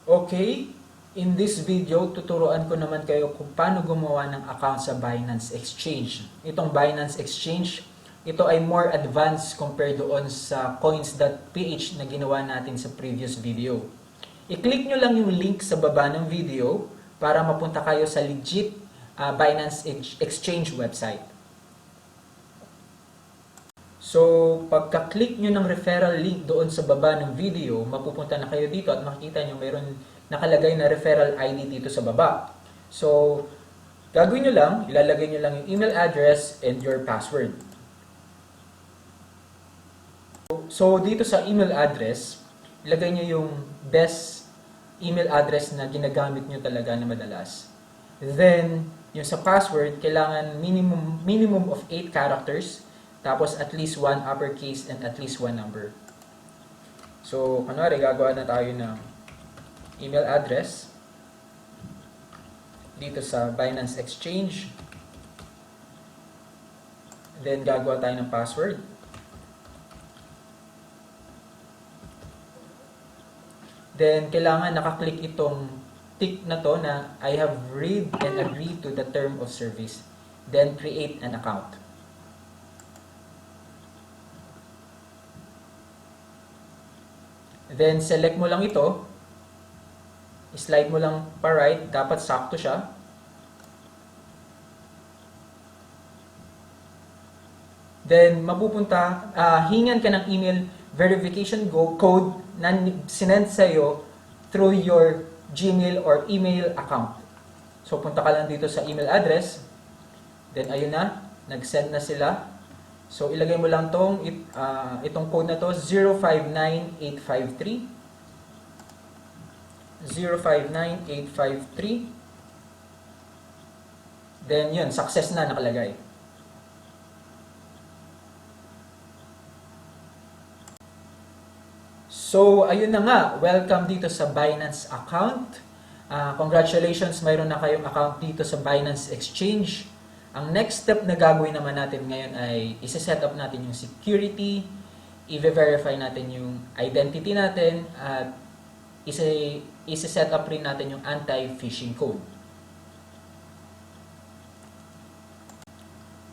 Okay, in this video, tuturuan ko naman kayo kung paano gumawa ng account sa Binance Exchange. Itong Binance Exchange, ito ay more advanced compared doon sa coins.ph na ginawa natin sa previous video. I-click nyo lang yung link sa baba ng video para mapunta kayo sa legit Binance Exchange website. So, pagka-click nyo ng referral link doon sa baba ng video, mapupunta na kayo dito at makikita nyo mayroon nakalagay na referral ID dito sa baba. So, gagawin nyo lang, ilalagay nyo lang yung email address and your password. So, dito sa email address, ilagay nyo yung best email address na ginagamit nyo talaga na madalas. Then, yung sa password, kailangan minimum of 8 characters. Tapos at least 1 uppercase and at least 1 number. So, kunwari, gagawa na tayo ng email address dito sa Binance Exchange. Then, gagawa tayo ng password. Then, kailangan nakaklik itong tick na to na I have read and agreed to the term of service. Then, create an account. Then, select mo lang ito. Slide mo lang pa right. Dapat sakto siya. Then, mapupunta, hingan ka ng email verification code na sinend sa'yo through your Gmail or email account. So, punta ka lang dito sa email address. Then, ayun na. Nag-send na sila. So, ilagay mo lang itong code na to, 059853. 059853. Then, yun, success na nakalagay. So, ayun na nga. Welcome dito sa Binance Account. Congratulations, mayroon na kayong account dito sa Binance Exchange. Ang next step na gagawin naman natin ngayon ay isa-set up natin yung security, i-verify natin yung identity natin, at isa-set up rin natin yung anti-phishing code.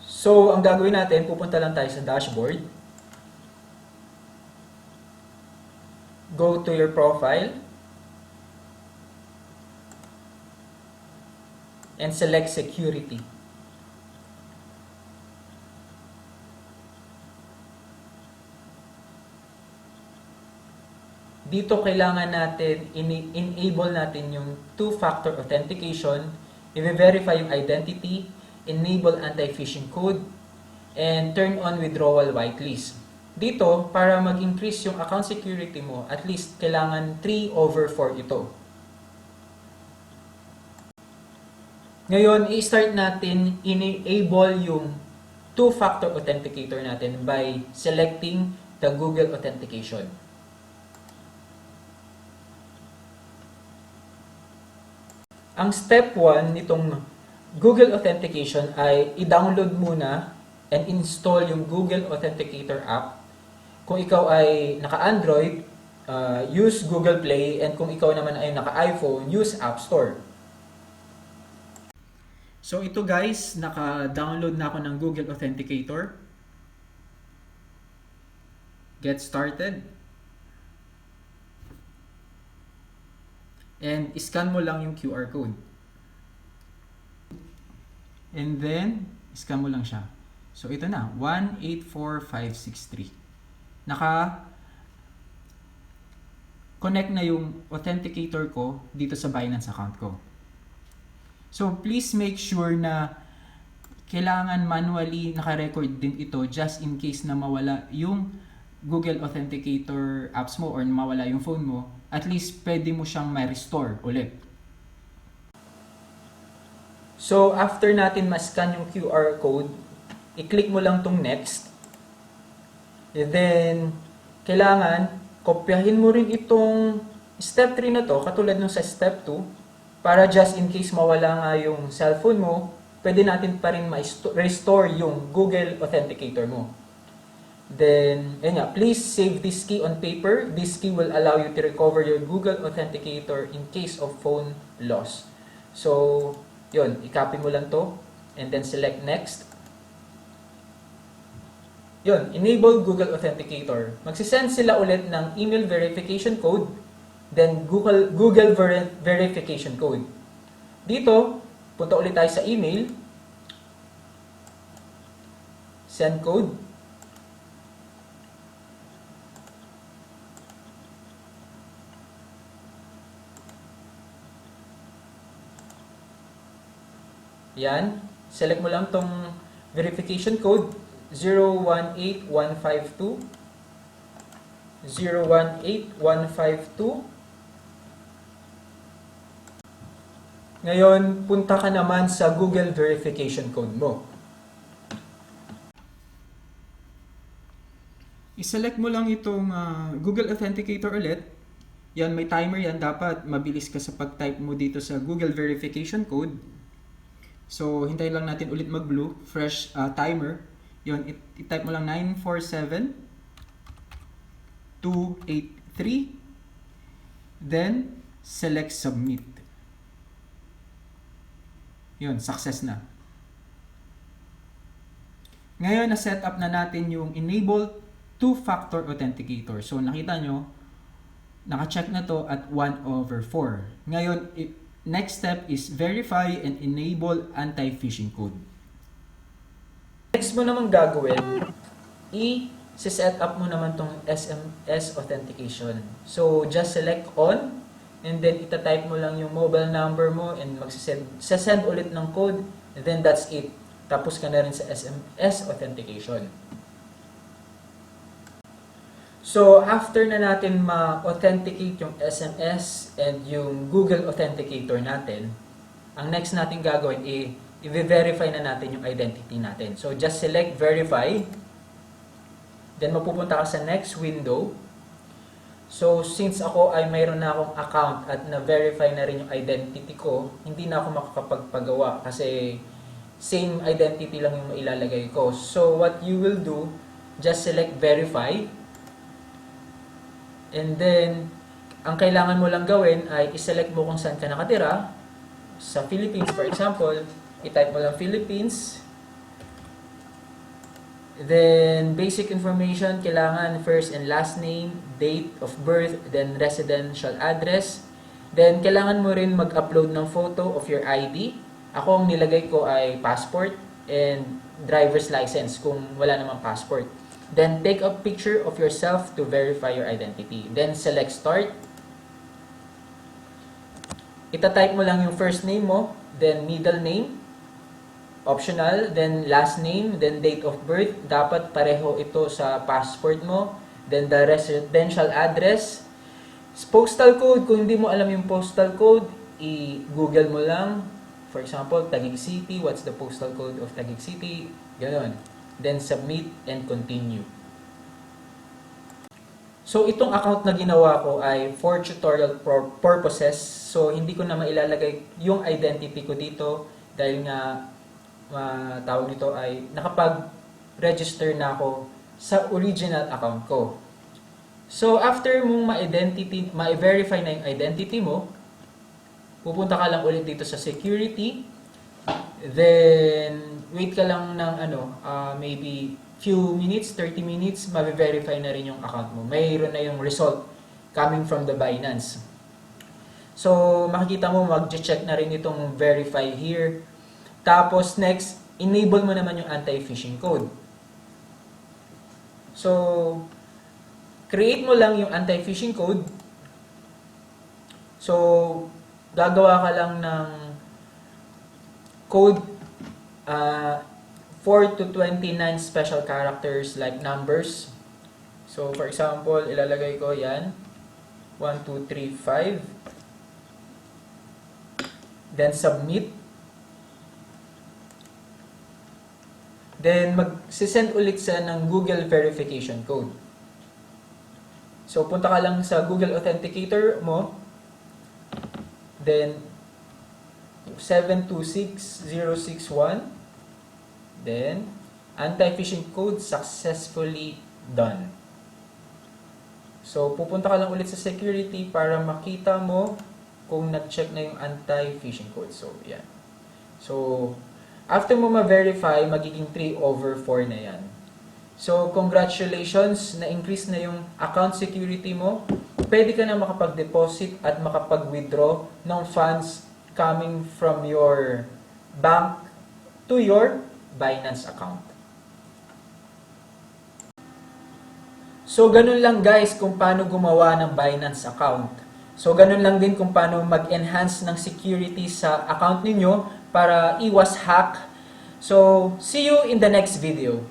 So, ang gagawin natin, pupunta lang tayo sa dashboard. Go to your profile. And select security. Dito kailangan natin enable natin yung two-factor authentication, i-verify yung identity, enable anti-phishing code, and turn on withdrawal whitelist. Dito, para mag-increase yung account security mo, at least kailangan 3/4 ito. Ngayon, i-start natin enable yung two-factor authenticator natin by selecting the Google Authentication. Ang step 1 nitong Google Authentication ay i-download muna and install yung Google Authenticator app. Kung ikaw ay naka-Android, use Google Play, and kung ikaw naman ay naka-iPhone, use App Store. So ito guys, naka-download na ako ng Google Authenticator. Get started. And scan mo lang yung QR code. And then, scan mo lang siya. So, ito na. 184563. Naka-connect na yung authenticator ko dito sa Binance account ko. So, please make sure na kailangan manually naka-record din ito just in case na mawala yung Google Authenticator apps mo or mawala yung phone mo. At least pwede mo siyang ma-restore ulit. So, after natin ma-scan yung QR code, i-click mo lang tong next. And then, kailangan, kopyahin mo rin itong step 3 na to, katulad nung sa step 2, para just in case mawala nga yung cellphone mo, pwede natin pa rin ma-restore yung Google Authenticator mo. Then, yun nga, please save this key on paper. This key will allow you to recover your Google Authenticator in case of phone loss. So, yun, i-copy mo lang to and then select next. Yun, enable Google Authenticator. Magsisend sila ulit ng email verification code, then Google verification code. Dito, punta ulit tayo sa email, send code, yan, select mo lang tong verification code 018152 018152. Ngayon, punta ka naman sa Google verification code mo. I-select mo lang itong Google Authenticator ulit. Yan, may timer yan. Dapat mabilis ka sa pag-type mo dito sa Google verification code. So, hintayin lang natin ulit mag-blue. Fresh timer. Yun, i-type mo lang 947283. Then, select submit. Yun, success na. Ngayon, na-set up na natin yung enable two-factor authenticator. So, nakita nyo, naka-check na to at 1/4. Ngayon, next step is verify and enable anti-phishing code. Next mo naman gagawin, i-set up mo naman tong SMS authentication. So, just select on, and then itatype mo lang yung mobile number mo and send ulit ng code, and then that's it. Tapos ka na rin sa SMS authentication. So, after na natin ma-authenticate yung SMS and yung Google Authenticator natin, ang next natin gagawin i-verify na natin yung identity natin. So, just select verify. Then, mapupunta ka sa next window. So, since ako ay mayroon na akong account at na-verify na rin yung identity ko, hindi na ako makakapagpagawa kasi same identity lang yung mailalagay ko. So, what you will do, just select verify. And then, ang kailangan mo lang gawin ay iselect mo kung saan ka nakatira. Sa Philippines, for example, i-type mo lang Philippines. Then, basic information, kailangan first and last name, date of birth, then residential address. Then, kailangan mo rin mag-upload ng photo of your ID. Ako, ang nilagay ko ay passport and driver's license kung wala namang passport. Then, take a picture of yourself to verify your identity. Then, select start. Ita-type mo lang yung first name mo, then middle name, optional, then last name, then date of birth. Dapat pareho ito sa passport mo. Then, the residential address. Postal code, kung hindi mo alam yung postal code, i-google mo lang. For example, Taguig City, what's the postal code of Taguig City? Ganon. Then submit and continue. So, itong account na ginawa ko ay for tutorial purposes. So, hindi ko na mailalagay yung identity ko dito dahil nga tawag nito ay nakapag-register na ako sa original account ko. So, after mong ma-verify na yung identity mo, pupunta ka lang ulit dito sa security. Then, wait ka lang ng maybe few minutes, 30 minutes, ma-verify na rin yung account mo. Mayroon na yung result coming from the Binance. So, makikita mo, mag-check na rin itong verify here. Tapos, next, enable mo naman yung anti-phishing code. So, create mo lang yung anti-phishing code. So, gagawa ka lang ng code 4 to 29 special characters like numbers. So, for example, ilalagay ko yan. 1, 2, 3, 5. Then, submit. Then, mag-send ulit sa ng Google verification code. So, punta ka lang sa Google Authenticator mo. Then, 726061. Then, anti-phishing code successfully done. So, pupunta ka lang ulit sa security para makita mo kung nag-check na yung anti-phishing code. So, yan. So, after mo ma-verify, magiging 3/4 na yan. So, congratulations, na-increase na yung account security mo. Pwede ka na makapag-deposit at makapag-withdraw ng funds coming from your bank to your Binance account. So, ganun lang guys kung paano gumawa ng Binance account. So, ganun lang din kung paano mag-enhance ng security sa account ninyo para iwas hack. So, see you in the next video.